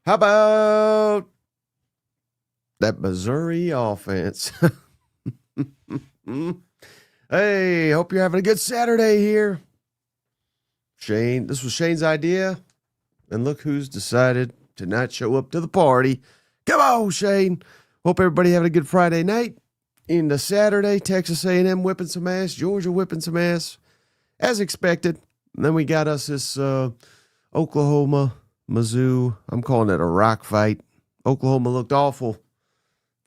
How about that Missouri offense? Hey, hope you're having a good Saturday here. Shane, this was Shane's idea. And look who's decided to not show up to the party. Come on, Shane. Hope everybody having a good Friday night. Into Saturday, Texas A&M whipping some ass, Georgia whipping some ass, as expected. And then we got us this Oklahoma, Mizzou. I'm calling it a rock fight. Oklahoma looked awful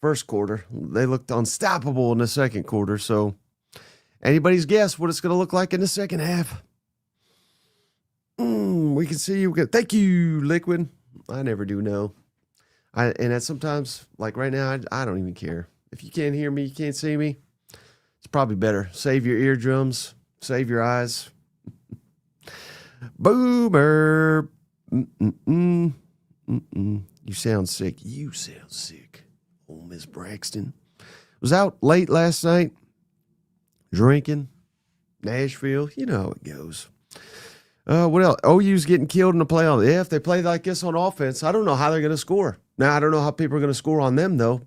first quarter. They looked unstoppable in the second quarter. So anybody's guess what it's going to look like in the second half. We can see you. Thank you, Liquid. I never do know. And that's sometimes, like right now, I don't even care. If you can't hear me, you can't see me. It's probably better. Save your eardrums. Save your eyes. Boomer. You sound sick. You sound sick. Oh, Miss Braxton. Was out late last night. Drinking. Nashville. You know how it goes. What else? OU's getting killed in the playoffs. Yeah, if they play like this on offense, I don't know how they're going to score. Now, I don't know how people are going to score on them, though.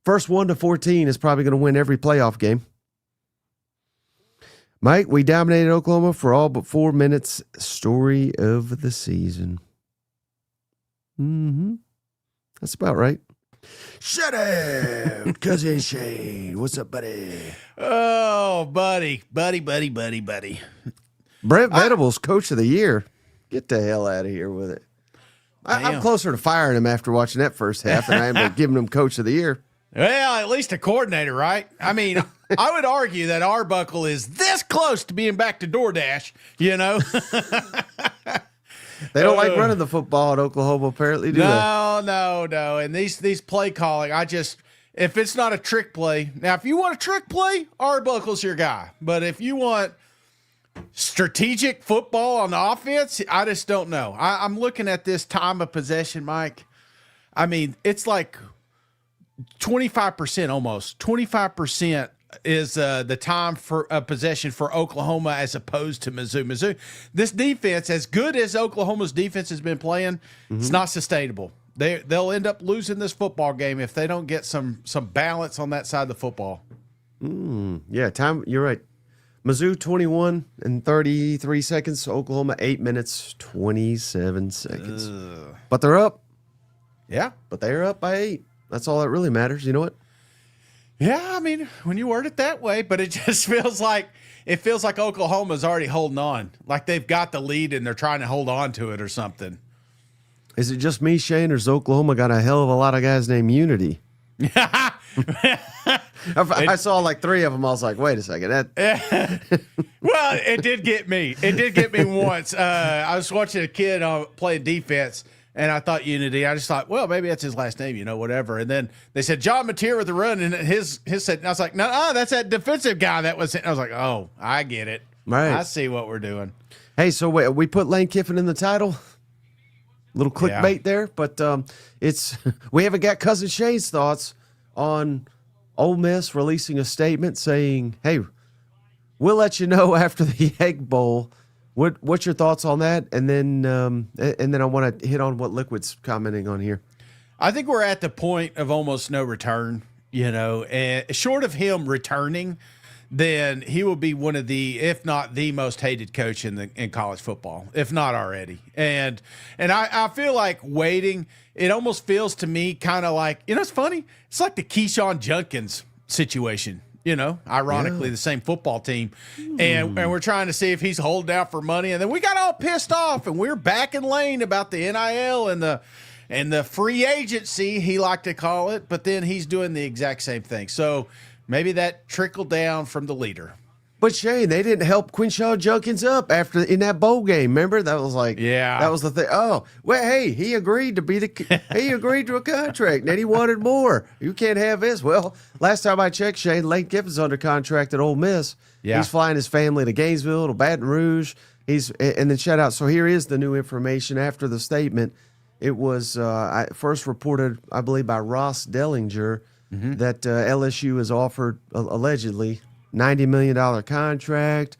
First 1 to 14 is probably going to win every playoff game. Mike, we dominated Oklahoma for all but 4 minutes. Story of the season. That's about right. Shut up, Cousin Shane. What's up, buddy? Oh, buddy. Brent Venables, Coach of the Year. Get the hell out of here with it. I'm closer to firing him after watching that first half than I am to giving him Coach of the Year. Well, at least a coordinator, right? I mean, I would argue that Arbuckle is this close to being back to DoorDash, you know? They don't like running the football at Oklahoma, apparently, do they? No. And these play calling, if it's not a trick play, now if you want a trick play, Arbuckle's your guy. But if you want strategic football on the offense, I just don't know. I'm looking at this time of possession, Mike. I mean, it's like 25% almost. 25% is the time for possession for Oklahoma as opposed to Mizzou. Mizzou, this defense, as good as Oklahoma's defense has been playing, it's not sustainable. They'll end up losing this football game if they don't get some balance on that side of the football. Yeah, time. You're right. Mizzou 21 and 33 seconds. Oklahoma 8 minutes 27 seconds. But they're up. Yeah, but they're up by 8. That's all that really matters. You know what? Yeah, I mean, when you word it that way, but it just feels like Oklahoma's already holding on, like they've got the lead and they're trying to hold on to it or something. Is it just me, Shane, or has Oklahoma got a hell of a lot of guys named Unity? I saw like 3 of them. I was like, wait a second. Well, it did get me. It did get me once. I was watching a kid playing defense, and I thought Unity. I just thought, well, maybe that's his last name, whatever. And then they said John Mateer with the run, and his said, and I was like, no, that's that defensive guy that was. I was like, oh, I get it. Right. I see what we're doing. Hey, so wait, we put Lane Kiffin in the title. Little clickbait there, but we haven't got Cousin Shane's thoughts on Ole Miss releasing a statement saying, "Hey, we'll let you know after the Egg Bowl." What's your thoughts on that? And then I want to hit on what Liquid's commenting on here. I think we're at the point of almost no return. And short of him returning, then he will be one of the, if not the most hated coach in college football, if not already. And I feel like waiting, it almost feels to me kind of like, it's funny. It's like the Keyshawn Junkins situation, ironically, the same football team. And we're trying to see if he's holding out for money. And then we got all pissed off and we're back in lane about the NIL and the free agency, he liked to call it. But then he's doing the exact same thing. So maybe that trickled down from the leader. But Shane, they didn't help Quinshaw Junkins up in that bowl game. Remember, that was like, that was the thing. Oh, well, hey, he agreed to he agreed to a contract, and then he wanted more. You can't have this. Well, last time I checked, Shane, Lane Kiffin's under contract at Ole Miss. Yeah. He's flying his family to Gainesville, to Baton Rouge. And then shout out. So here is the new information after the statement. It was first reported, I believe, by Ross Dellinger that LSU has offered allegedly $90 million contract,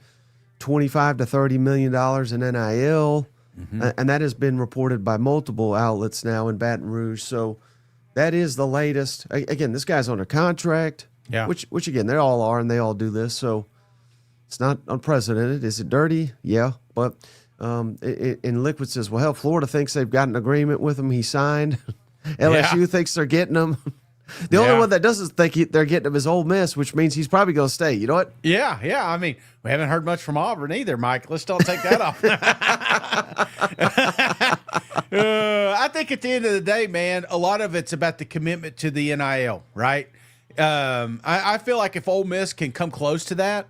$25 to $30 million in NIL. And that has been reported by multiple outlets now in Baton Rouge. So that is the latest. Again, this guy's on a contract, which again, they all are, and they all do this. So it's not unprecedented. Is it dirty? Yeah. But in Liquid says, well, hell, Florida thinks they've got an agreement with him. He signed. LSU thinks they're getting him. The only one that doesn't think they're getting him is Ole Miss, which means he's probably going to stay. You know what? Yeah. I mean, we haven't heard much from Auburn either, Mike. Let's don't take that off. I think at the end of the day, man, a lot of it's about the commitment to the NIL, right? I feel like if Ole Miss can come close to that,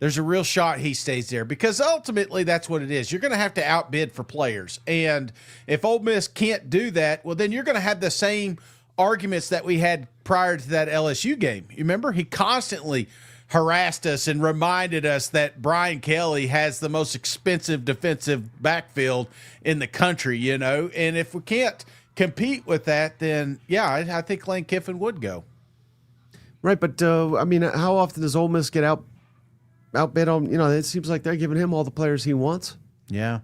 there's a real shot he stays there, because ultimately that's what it is. You're going to have to outbid for players. And if Ole Miss can't do that, well, then you're going to have the same arguments that we had prior to that LSU game. You remember? He constantly harassed us and reminded us that Brian Kelly has the most expensive defensive backfield in the country, you know? And if we can't compete with that, then, yeah, I think Lane Kiffin would go. Right, but, I mean, how often does Ole Miss get outbid on, you know, it seems like they're giving him all the players he wants. Yeah.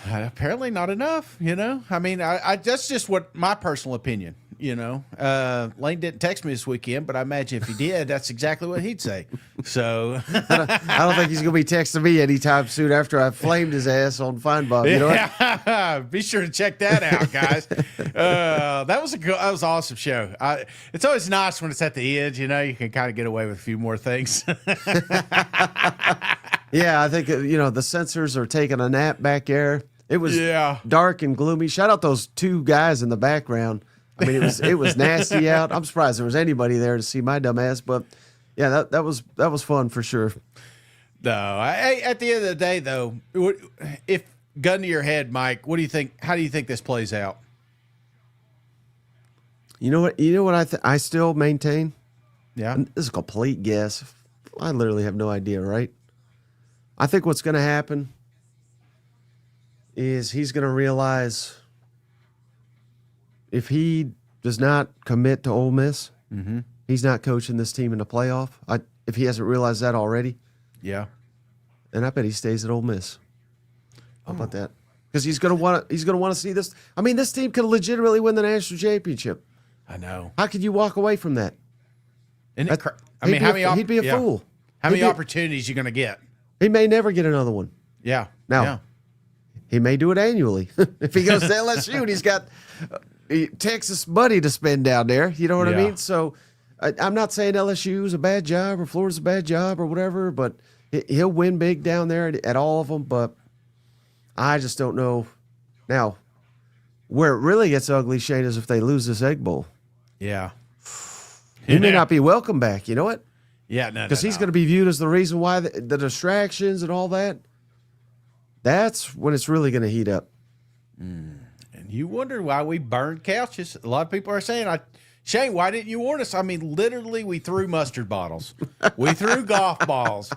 Apparently not enough, you know. I mean, I that's just what my personal opinion, you know. Lane didn't text me this weekend, but I imagine if he did, that's exactly what he'd say. So I don't think he's going to be texting me anytime soon after I flamed his ass on Fine Bob. You know what? Be sure to check that out, guys. That was an awesome show. It's always nice when it's at the end, you know. You can kind of get away with a few more things. Yeah, I think, you know, the censors are taking a nap back there. It was dark and gloomy. Shout out those two guys in the background. I mean, it was nasty out. I'm surprised there was anybody there to see my dumb ass, but yeah, that was fun for sure. No, at the end of the day, though, if gun to your head, Mike, what do you think? How do you think this plays out? You know what I still maintain. Yeah, and this is a complete guess. I literally have no idea. Right. I think what's going to happen is he's going to realize if he does not commit to Ole Miss, he's not coaching this team in the playoff. If he hasn't realized that already, and I bet he stays at Ole Miss. How about that? Because he's going to want to see this. I mean, this team could legitimately win the national championship. I know. How could you walk away from that? I mean, he'd be a fool. How many opportunities are you going to get? He may never get another one. Yeah. Now, he may do it annually. If he goes to LSU and he's got Texas money to spend down there, you know what I mean? So I'm not saying LSU is a bad job or Florida's a bad job or whatever, but he'll win big down there at all of them. But I just don't know. Now, where it really gets ugly, Shane, is if they lose this Egg Bowl. Yeah. He may not be welcome back. You know what? Yeah, no, because he's going to be viewed as the reason why the distractions and all that. That's when it's really going to heat up. And you wonder why we burned couches. A lot of people are saying, Shane, why didn't you warn us? I mean, literally, we threw mustard bottles. We threw golf balls.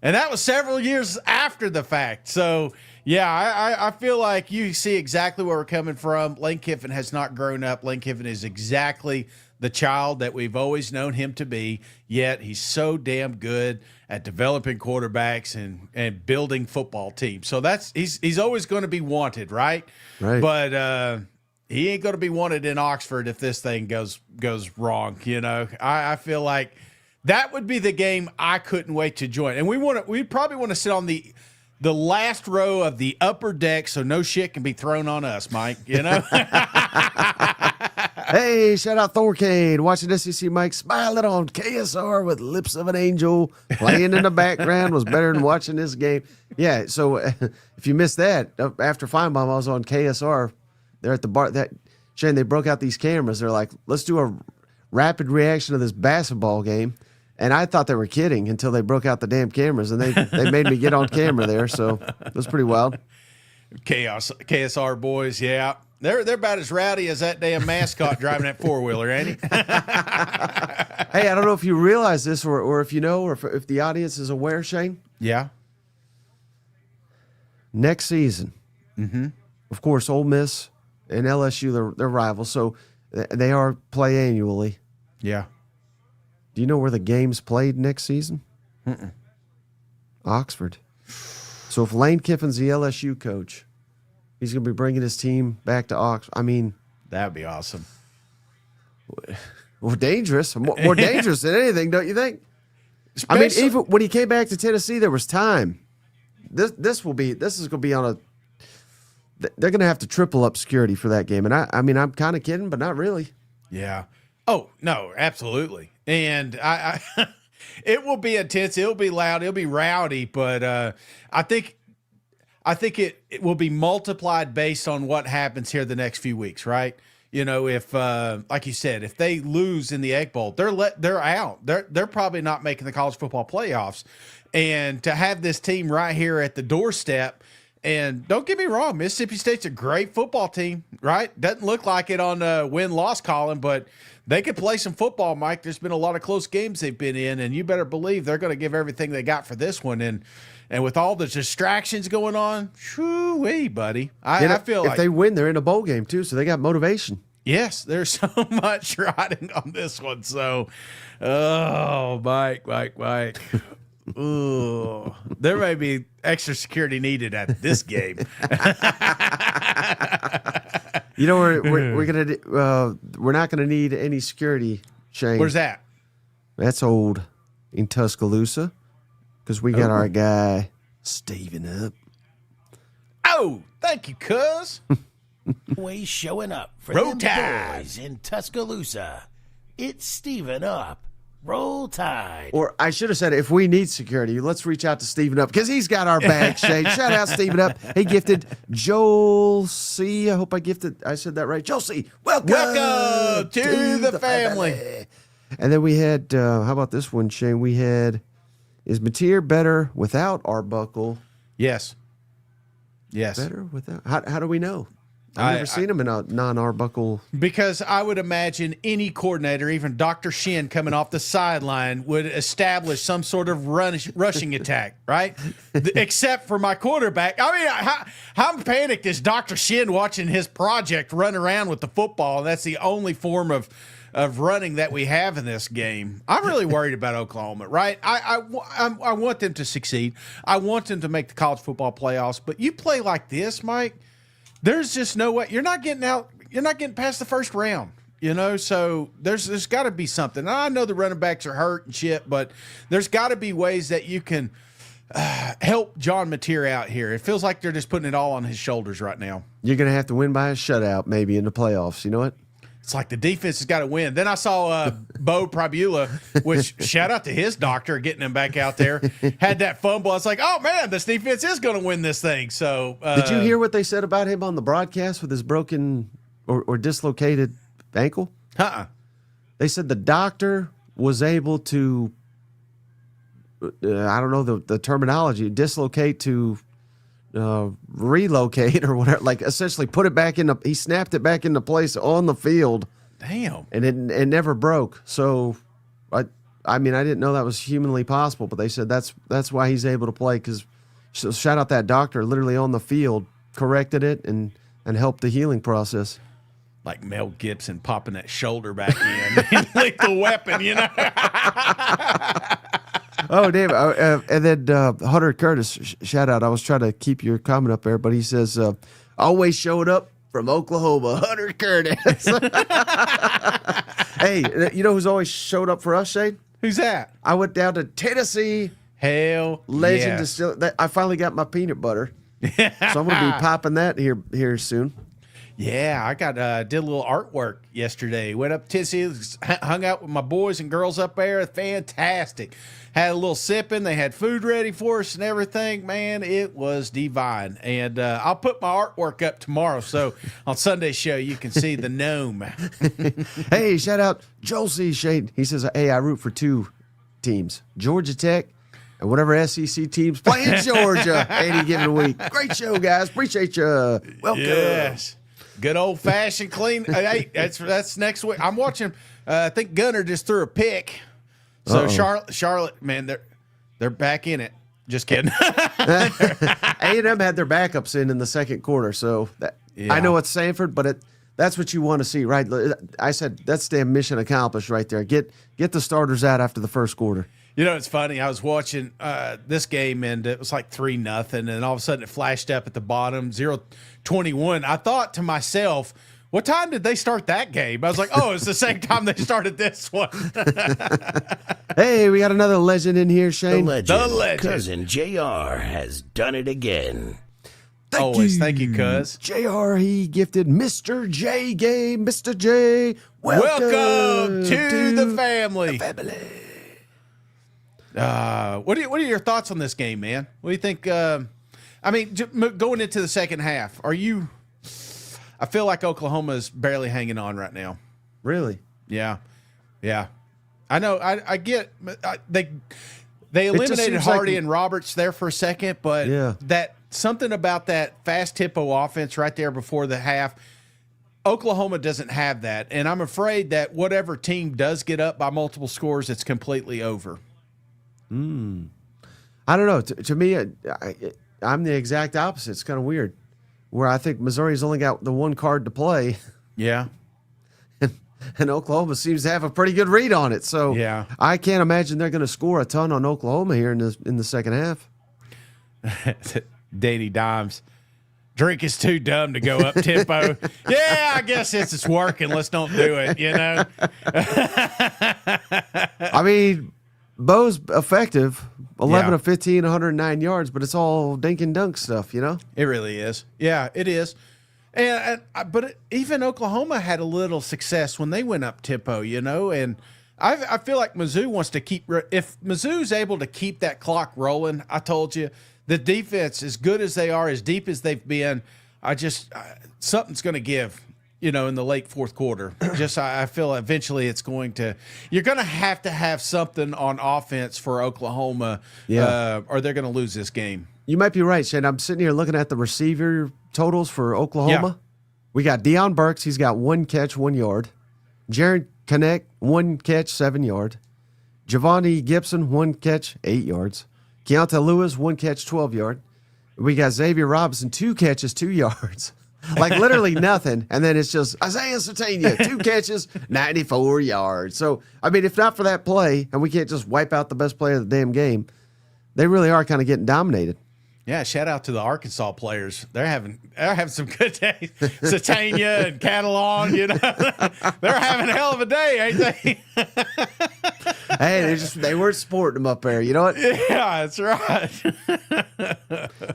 And that was several years after the fact. So, yeah, I feel like you see exactly where we're coming from. Lane Kiffin has not grown up. Lane Kiffin is exactly the child that we've always known him to be, yet he's so damn good at developing quarterbacks and building football teams. So he's always going to be wanted, right? Right. But he ain't going to be wanted in Oxford if this thing goes wrong. You know, I feel like that would be the game I couldn't wait to join. And we probably want to sit on the last row of the upper deck so no shit can be thrown on us, Mike. You know. Hey, shout out Thorcade, watching SEC Mike smiling on KSR with lips of an angel playing in the background was better than watching this game. Yeah, so if you missed that, after Feinbaum, I was on KSR. They're at the bar. Shane, they broke out these cameras. They're like, let's do a rapid reaction to this basketball game. And I thought they were kidding until they broke out the damn cameras, and they made me get on camera there. So it was pretty wild. KSR boys, yeah. They're about as rowdy as that damn mascot driving that four-wheeler, ain't he? Hey, I don't know if you realize this or if you know or if the audience is aware, Shane. Yeah. Next season, of course, Ole Miss and LSU, they're rivals, so they are play annually. Yeah. Do you know where the game's played next season? Oxford. So if Lane Kiffin's the LSU coach, He's going to be bringing his team back to Oxford. I mean, that'd be awesome. More dangerous. More dangerous than anything, don't you think? I mean, even when he came back to Tennessee, there was time. This is going to be on a. They're going to have to triple up security for that game, and I mean, I'm kind of kidding, but not really. Yeah. Oh no, absolutely. And I it will be intense. It'll be loud. It'll be rowdy. But I think it will be multiplied based on what happens here the next few weeks, right? You know, if like you said, if they lose in the Egg Bowl, they're out. They're probably not making the college football playoffs. And to have this team right here at the doorstep, and don't get me wrong, Mississippi State's a great football team, right? Doesn't look like it on win-loss column, but they could play some football, Mike. There's been a lot of close games they've been in, and you better believe they're going to give everything they got for this one. And with all the distractions going on, shoo-wee, buddy. I feel like if they win, they're in a bowl game too, so they got motivation. Yes, there's so much riding on this one. So, oh, Mike. Ooh, there may be extra security needed at this game. You know, we're not gonna need any security, Shane. Where's that? That's old in Tuscaloosa, because we got our guy Steven up. Oh, thank you, cuz. Always showing up for Roll them Tide. boys in Tuscaloosa. It's Steven up. Roll Tide. Or I should have said, if we need security, let's reach out to Steven Up, because he's got our back, Shane. Shout out Steven Up. He gifted Joel C. I hope I said that right. Joel C. Welcome to the family. And then we had, how about this one, Shane? We had, is Mateer better without Arbuckle? Yes. Better without? How do we know? I've never seen him in a non-Arbuckle. Because I would imagine any coordinator, even Dr. Shin coming off the sideline, would establish some sort of rushing attack, right? Except for my quarterback. I mean, how panicked is Dr. Shin watching his project run around with the football? And that's the only form of running that we have in this game. I'm really worried about Oklahoma, right? I want them to succeed. I want them to make the college football playoffs. But you play like this, Mike, there's just no way. You're not getting out. You're not getting past the first round, you know? So there's got to be something. And I know the running backs are hurt and shit, but there's got to be ways that you can help John Mateer out here. It feels like they're just putting it all on his shoulders right now. You're going to have to win by a shutout maybe in the playoffs. You know what? It's like the defense has got to win. Then I saw Bo Prabula, which shout out to his doctor getting him back out there, had that fumble. I was like, oh, man, this defense is going to win this thing. So did you hear what they said about him on the broadcast with his broken or dislocated ankle? They said the doctor was able to, I don't know the terminology, dislocate to relocate or whatever, like essentially put it back in he snapped it back into place on the field. Damn. And it never broke. So I mean, I didn't know that was humanly possible, but they said that's why he's able to play, because so shout out that doctor literally on the field corrected it and helped the healing process. Like Mel Gibson popping that shoulder back in. Lethal Weapon, you know. Oh, Dave. And then Hunter Curtis, shout out. I was trying to keep your comment up there, but he says, always showed up from Oklahoma, Hunter Curtis. Hey, you know who's always showed up for us, Shane? Who's that? I went down to Tennessee. Hell Legend yes. Distillery. I finally got my peanut butter. So I'm going to be popping that here soon. Yeah, I did a little artwork yesterday. Went up to Tennessee, hung out with my boys and girls up there. Fantastic. Had a little sipping. They had food ready for us and everything. Man, it was divine. And I'll put my artwork up tomorrow, so on Sunday's show you can see the gnome. Hey, shout out Joel C. Shade. He says, hey, I root for two teams, Georgia Tech and whatever SEC teams play in Georgia any given week. Great show, guys. Appreciate you. Welcome. Yes. Good old fashioned clean. Hey, that's next week. I'm watching. I think Gunner just threw a pick. So Charlotte, man, they're back in it. Just kidding. A&M had their backups in the second quarter, so I know it's Sanford, but that's what you want to see, right? I said that's damn mission accomplished right there. Get the starters out after the first quarter. You know, it's funny. I was watching this game, and it was like 3-0, and all of a sudden it flashed up at the bottom, 0-21. I thought to myself, what time did they start that game? I was like, oh, it's the same time they started this one. Hey, we got another legend in here, The Shane. legend, Cousin JR, has done it again. Thank you, cuz. JR, he gifted Mr. J game. Mr. J, Welcome to the family. family. What are your thoughts on this game, man? What do you think? I mean, going into the second half, I feel like Oklahoma's barely hanging on right now. Really? Yeah. I know. I get they eliminated Hardy and Roberts there for a second, but that something about that fast tempo offense right there before the half. Oklahoma doesn't have that, and I'm afraid that whatever team does get up by multiple scores, it's completely over. I don't know. To me, I'm the exact opposite. It's kind of weird. Where I think Missouri's only got the one card to play. Yeah. And Oklahoma seems to have a pretty good read on it. So yeah. I can't imagine they're going to score a ton on Oklahoma here in the second half. Danny Dimes. Drink is too dumb to go up tempo. Yeah, I guess it's working. Let's don't do it, you know? I mean, Bo's effective, 11 Yeah. of 15, 109 yards, but it's all dink and dunk stuff, you know? It really is. Yeah, it is. But even Oklahoma had a little success when they went up tempo, you know? And I feel like Mizzou wants to keep – if Mizzou's able to keep that clock rolling, I told you, the defense, as good as they are, as deep as they've been, something's going to give, you know, in the late fourth quarter. I feel eventually it's going to – you're going to have something on offense for Oklahoma, or they're going to lose this game. You might be right, Shane. I'm sitting here looking at the receiver totals for Oklahoma. Yeah. We got Deion Burks. He's got 1 catch, 1 yard. Jared Connick, 1 catch, 7 yard. Javonte Gibson, 1 catch, 8 yards. Keontae Lewis, 1 catch, 12 yard. We got Xavier Robinson, 2 catches, 2 yards. Like literally nothing. And then it's just Isaiah Sertania, 2 catches, 94 yards. So, I mean, if not for that play, and we can't just wipe out the best player of the damn game, they really are kind of getting dominated. Yeah, shout out to the Arkansas players. They're having some good days. Satania and Catalan, you know, they're having a hell of a day, ain't they? Hey, they weren't sporting them up there. You know what? Yeah, that's right.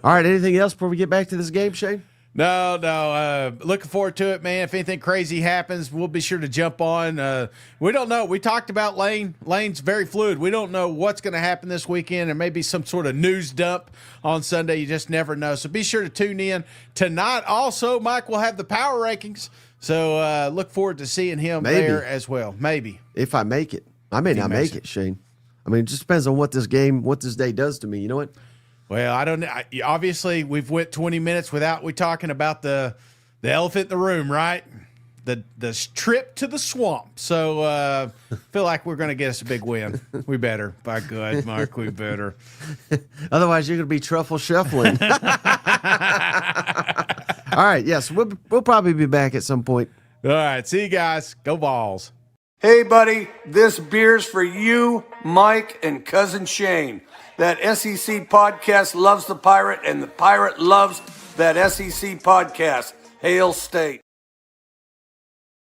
All right. Anything else before we get back to this game, Shane? No. Looking forward to it, man. If anything crazy happens, we'll be sure to jump on. We don't know. We talked about Lane. Lane's very fluid. We don't know what's going to happen this weekend. There may be some sort of news dump on Sunday. You just never know. So be sure to tune in tonight. Also, Mike will have the power rankings. So look forward to seeing him there as well. Maybe. If I make it. I may not make it, Shane. I mean, it just depends on what this day does to me. You know what? Well, I don't know. Obviously, we've went 20 minutes without we talking about the elephant in the room, right? The trip to the swamp. So feel like we're going to get us a big win. We better. By God, Mark, we better. Otherwise, you're going to be truffle shuffling. All right. Yes, we'll probably be back at some point. All right. See you guys. Go Vols. Hey, buddy, this beer's for you, Mike, and Cousin Shane. That SEC podcast loves the Pirate, and the Pirate loves that SEC podcast. Hail State.